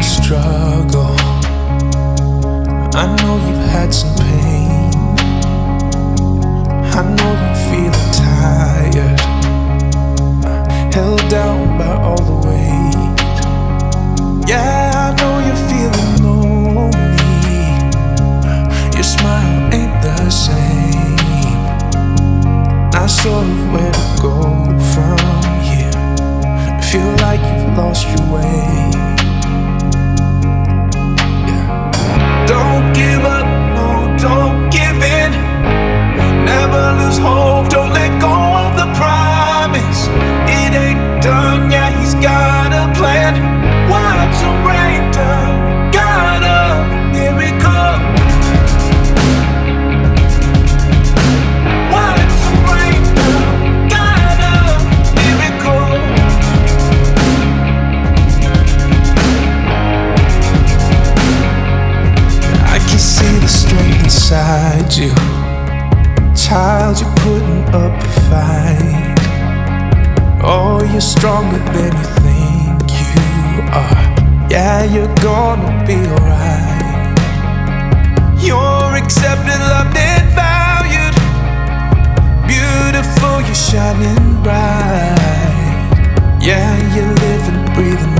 struggle. I know you've had some pain. I know you're feeling tired, held down by all the weight. Yeah, I know you're feeling lonely. Your smile ain't the same. Not sure of where to go from here. Feel like you've lost your way. Don't give up, no, don't give in. Never lose hope, don't let go of the promise. It ain't done, yeah, he's got a plan. Watch him rain down, got a miracle. Watch him rain down, got a miracle. I can see the strength inside you. Child, you're putting up a fight. Oh, you're stronger than you think you are. Yeah, you're gonna be alright. You're accepted, loved, and valued. Beautiful, you're shining bright. Yeah, you're living, breathing